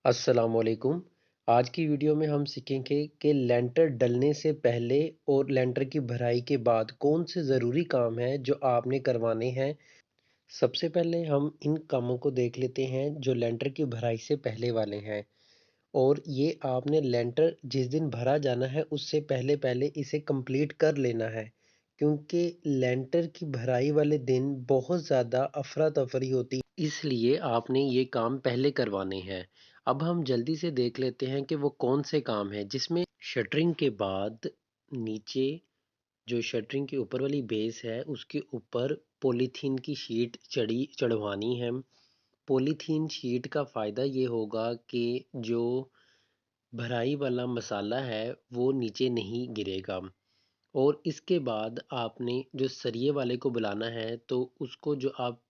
अस्सलामुअलैकुम। आज की वीडियो में हम सीखेंगे कि लेंटर डलने से पहले और लेंटर की भराई के बाद कौन से ज़रूरी काम हैं जो आपने करवाने हैं। सबसे पहले हम इन कामों को देख लेते हैं जो लेंटर की भराई से पहले वाले हैं। और ये आपने लेंटर जिस दिन भरा जाना है उससे पहले पहले इसे कंप्लीट कर लेना है, क्योंकि लेंटर की भराई वाले दिन बहुत ज़्यादा अफरा तफरी होती है, इसलिए आपने ये काम पहले करवाने हैं। अब हम जल्दी से देख लेते हैं कि वो कौन से काम हैं जिसमें शटरिंग के बाद नीचे जो शटरिंग के ऊपर वाली बेस है उसके ऊपर पॉलीथीन की शीट चढ़वानी है। पॉलीथीन शीट का फ़ायदा ये होगा कि जो भराई वाला मसाला है वो नीचे नहीं गिरेगा। और इसके बाद आपने जो सरिये वाले को बुलाना है तो उसको जो आप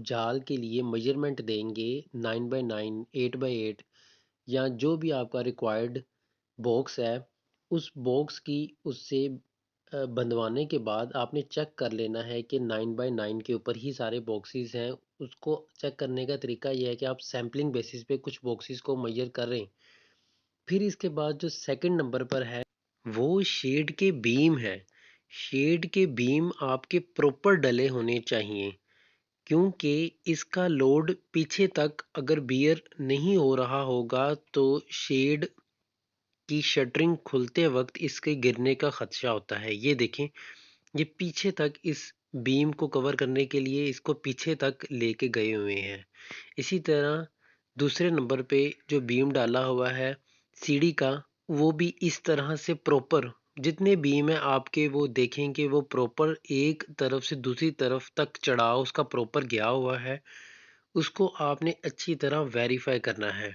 जाल के लिए मेजरमेंट देंगे 9x9 8x8 या जो भी आपका रिक्वायर्ड बॉक्स है, उस बॉक्स की उससे बंधवाने के बाद आपने चेक कर लेना है कि 9x9 के ऊपर ही सारे बॉक्सेस हैं। उसको चेक करने का तरीका यह है कि आप सैम्पलिंग बेसिस पे कुछ बॉक्सेस को मेजर करें। फिर इसके बाद जो सेकंड नंबर पर है वो शेड के बीम है। शेड के बीम आपके प्रॉपर डले होने चाहिए, क्योंकि इसका लोड पीछे तक अगर बियर नहीं हो रहा होगा तो शेड की शटरिंग खुलते वक्त इसके गिरने का खदशा होता है। ये देखें, ये पीछे तक इस बीम को कवर करने के लिए इसको पीछे तक लेके गए हुए हैं। इसी तरह दूसरे नंबर पे जो बीम डाला हुआ है सीढ़ी का, वो भी इस तरह से प्रॉपर जितने बीम है आपके वो देखें कि वो प्रॉपर एक तरफ से दूसरी तरफ तक चढ़ाव उसका प्रॉपर गया हुआ है। उसको आपने अच्छी तरह वेरीफाई करना है।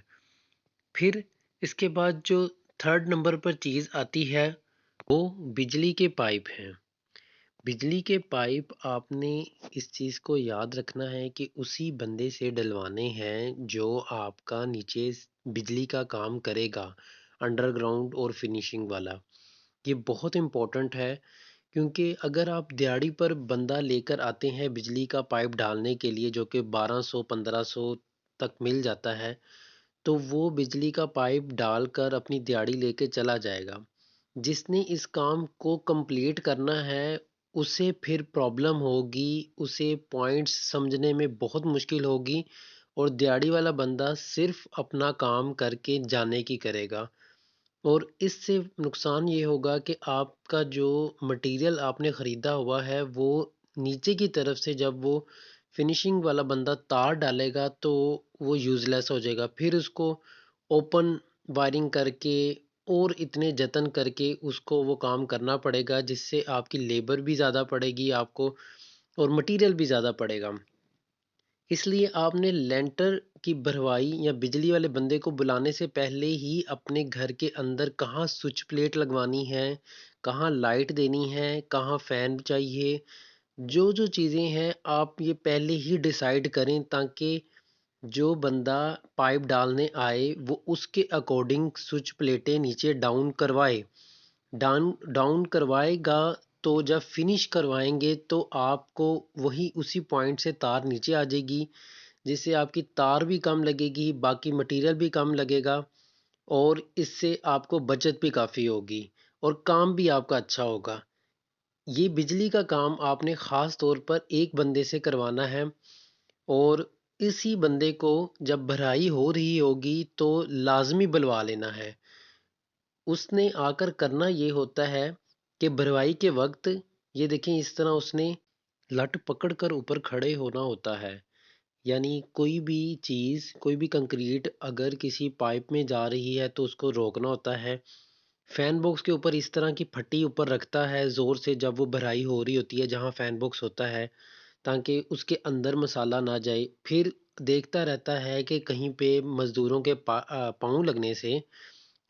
फिर इसके बाद जो थर्ड नंबर पर चीज़ आती है वो बिजली के पाइप हैं। बिजली के पाइप आपने इस चीज़ को याद रखना है कि उसी बंदे से डलवाने हैं जो आपका नीचे बिजली का काम करेगा, अंडरग्राउंड और फिनिशिंग वाला। ये बहुत इम्पोर्टेंट है, क्योंकि अगर आप दिहाड़ी पर बंदा लेकर आते हैं बिजली का पाइप डालने के लिए जो कि 1200-1500 तक मिल जाता है, तो वो बिजली का पाइप डालकर अपनी दिहाड़ी लेके चला जाएगा। जिसने इस काम को कंप्लीट करना है उसे फिर प्रॉब्लम होगी, उसे पॉइंट्स समझने में बहुत मुश्किल होगी और दिहाड़ी वाला बंदा सिर्फ अपना काम करके जाने की करेगा। और इससे नुकसान ये होगा कि आपका जो मटेरियल आपने ख़रीदा हुआ है वो नीचे की तरफ से जब वो फिनिशिंग वाला बंदा तार डालेगा तो वो यूज़लेस हो जाएगा। फिर उसको ओपन वायरिंग करके और इतने जतन करके उसको वो काम करना पड़ेगा, जिससे आपकी लेबर भी ज़्यादा पड़ेगी आपको और मटेरियल भी ज़्यादा पड़ेगा। इसलिए आपने लेंटर की भरवाई या बिजली वाले बंदे को बुलाने से पहले ही अपने घर के अंदर कहाँ स्विच प्लेट लगवानी है, कहाँ लाइट देनी है, कहाँ फैन चाहिए, जो चीज़ें हैं आप ये पहले ही डिसाइड करें, ताकि जो बंदा पाइप डालने आए वो उसके अकॉर्डिंग स्विच प्लेटें नीचे डाउन करवाए। डाउन डाउन करवाएगा तो जब फिनिश करवाएंगे तो आपको वही उसी पॉइंट से तार नीचे आ जाएगी, जिससे आपकी तार भी कम लगेगी, बाकी मटेरियल भी कम लगेगा और इससे आपको बचत भी काफ़ी होगी और काम भी आपका अच्छा होगा। ये बिजली का काम आपने ख़ास तौर पर एक बंदे से करवाना है और इसी बंदे को जब भराई हो रही होगी तो लाज़मी बुलवा लेना है। उसने आकर करना ये होता है कि भरवाई के वक्त ये देखें, इस तरह उसने लठ पकड़ कर ऊपर खड़े होना होता है। यानी कोई भी चीज़, कोई भी कंक्रीट अगर किसी पाइप में जा रही है तो उसको रोकना होता है। फैन बॉक्स के ऊपर इस तरह की फट्टी ऊपर रखता है ज़ोर से जब वो भराई हो रही होती है जहाँ फैन बॉक्स होता है, ताकि उसके अंदर मसाला ना जाए। फिर देखता रहता है कि कहीं पे मज़दूरों के पाँव लगने से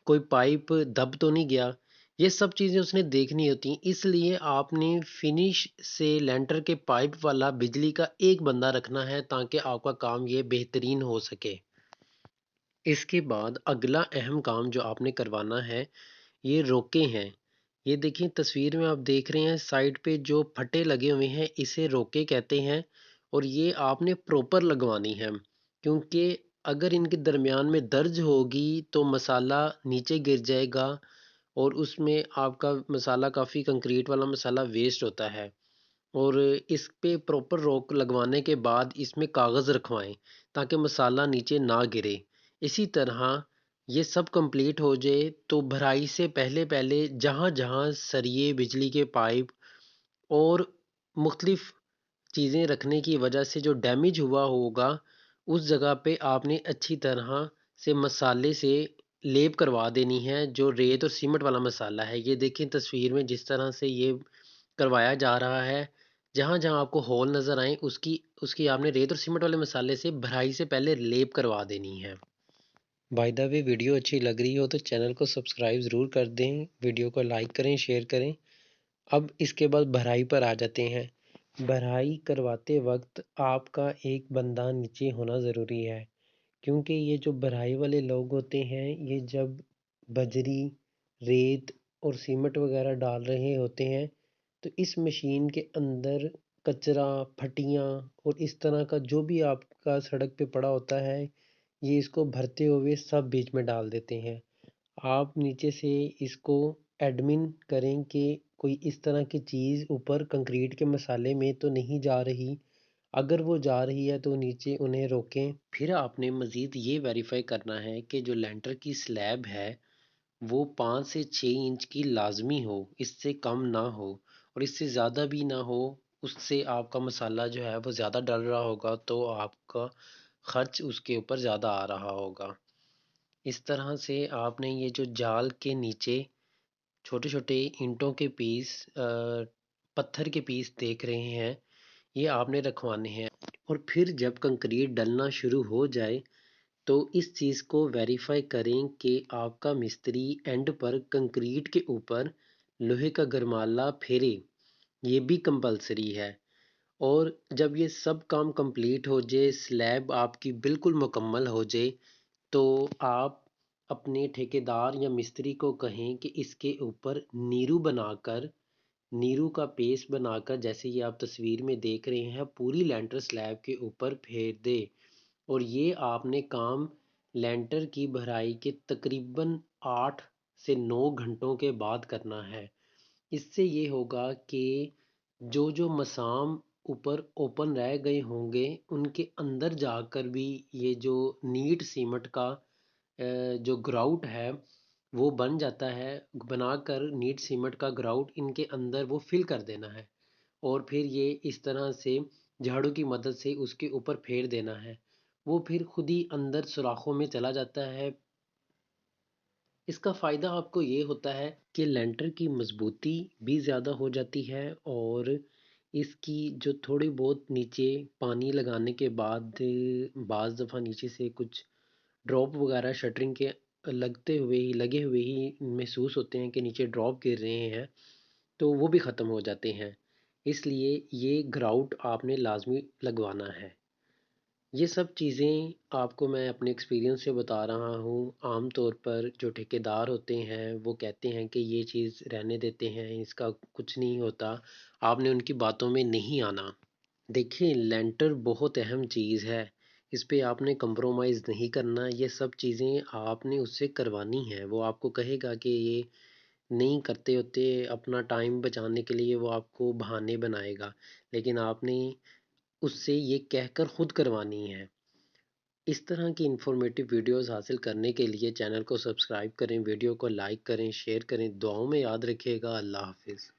कोई पाइप दब तो नहीं गया। ये सब चीज़ें उसने देखनी होती हैं, इसलिए आपने फिनिश से लेंटर के पाइप वाला बिजली का एक बंदा रखना है ताकि आपका काम ये बेहतरीन हो सके। इसके बाद अगला अहम काम जो आपने करवाना है ये रोके हैं। ये देखिए, तस्वीर में आप देख रहे हैं साइड पे जो फटे लगे हुए हैं इसे रोके कहते हैं और ये आपने प्रॉपर लगवानी है, क्योंकि अगर इनके दरमियान में दर्ज होगी तो मसाला नीचे गिर जाएगा और उसमें आपका मसाला काफ़ी कंक्रीट वाला मसाला वेस्ट होता है। और इस पे प्रॉपर रोक लगवाने के बाद इसमें कागज़ रखवाएं ताकि मसाला नीचे ना गिरे। इसी तरह ये सब कंप्लीट हो जाए तो भराई से पहले पहले जहाँ जहाँ सरिये, बिजली के पाइप और मुख्तलिफ चीज़ें रखने की वजह से जो डैमेज हुआ होगा, उस जगह पे आपने अच्छी तरह से मसाले से लेप करवा देनी है, जो रेत और सीमेंट वाला मसाला है। ये देखें तस्वीर में जिस तरह से ये करवाया जा रहा है। जहाँ-जहाँ आपको होल नज़र आएँ उसकी उसकी आपने रेत और सीमेंट वाले मसाले से भराई से पहले लेप करवा देनी है। बाय द वे वीडियो अच्छी लग रही हो तो चैनल को सब्सक्राइब ज़रूर कर दें, वीडियो को लाइक करें, शेयर करें। अब इसके बाद भराई पर आ जाते हैं। भराई करवाते वक्त आपका एक बंदा नीचे होना ज़रूरी है, क्योंकि ये जो भराई वाले लोग होते हैं ये जब बजरी, रेत और सीमेंट वगैरह डाल रहे होते हैं तो इस मशीन के अंदर कचरा, फटियाँ और इस तरह का जो भी आपका सड़क पे पड़ा होता है, ये इसको भरते हुए सब बीच में डाल देते हैं। आप नीचे से इसको एडमिन करें कि कोई इस तरह की चीज़ ऊपर कंक्रीट के मसाले में तो नहीं जा रही। अगर वो जा रही है तो नीचे उन्हें रोकें। फिर आपने मज़ीद ये वेरीफाई करना है कि जो लेंटर की स्लैब है वो 5 से 6 इंच की लाजमी हो, इससे कम ना हो और इससे ज़्यादा भी ना हो। उससे आपका मसाला जो है वो ज़्यादा डल रहा होगा तो आपका खर्च उसके ऊपर ज़्यादा आ रहा होगा। इस तरह से आपने ये जो जाल के नीचे छोटे-छोटे ईंटों के पीस पत्थर के पीस देख रहे हैं, ये आपने रखवाने हैं। और फिर जब कंक्रीट डलना शुरू हो जाए तो इस चीज़ को वेरीफाई करें कि आपका मिस्त्री एंड पर कंक्रीट के ऊपर लोहे का गरमाला फेरे, ये भी कंपलसरी है। और जब ये सब काम कंप्लीट हो जाए, स्लैब आपकी बिल्कुल मुकम्मल हो जाए, तो आप अपने ठेकेदार या मिस्त्री को कहें कि इसके ऊपर नीरू बनाकर, नीरू का पेस्ट बनाकर जैसे ये आप तस्वीर में देख रहे हैं पूरी लेंटर स्लैब के ऊपर फेर दे। और ये आपने काम लेंटर की भराई के तकरीबन 8 से 9 घंटों के बाद करना है। इससे ये होगा कि जो मसाम ऊपर ओपन रह गए होंगे उनके अंदर जाकर भी ये जो नीट सीमेंट का जो ग्राउट है वो बन जाता है। बनाकर नीट सीमेंट का ग्राउट इनके अंदर वो फिल कर देना है और फिर ये इस तरह से झाड़ू की मदद से उसके ऊपर फेर देना है। वो फिर खुद ही अंदर सुराखों में चला जाता है। इसका फ़ायदा आपको ये होता है कि लेंटर की मज़बूती भी ज़्यादा हो जाती है और इसकी जो थोड़ी बहुत नीचे पानी लगाने के बाद बाज़ दफ़ा नीचे से कुछ ड्रॉप वगैरह शटरिंग के लगे हुए ही महसूस होते हैं कि नीचे ड्रॉप गिर रहे हैं, तो वो भी ख़त्म हो जाते हैं। इसलिए ये ग्राउट आपने लाज़मी लगवाना है। ये सब चीज़ें आपको मैं अपने एक्सपीरियंस से बता रहा हूँ। आम तौर पर जो ठेकेदार होते हैं वो कहते हैं कि ये चीज़ रहने देते हैं, इसका कुछ नहीं होता, आपने उनकी बातों में नहीं आना। देखिए लेंटर बहुत अहम चीज़ है, इस पे आपने कंप्रोमाइज़ नहीं करना, ये सब चीज़ें आपने उससे करवानी हैं। वो आपको कहेगा कि ये नहीं करते होते, अपना टाइम बचाने के लिए वो आपको बहाने बनाएगा, लेकिन आपने उससे ये कहकर खुद करवानी है। इस तरह की इन्फॉर्मेटिव वीडियोस हासिल करने के लिए चैनल को सब्सक्राइब करें, वीडियो को लाइक करें, शेयर करें, दुआओं में याद रखिएगा। अल्लाह हाफ़िज़।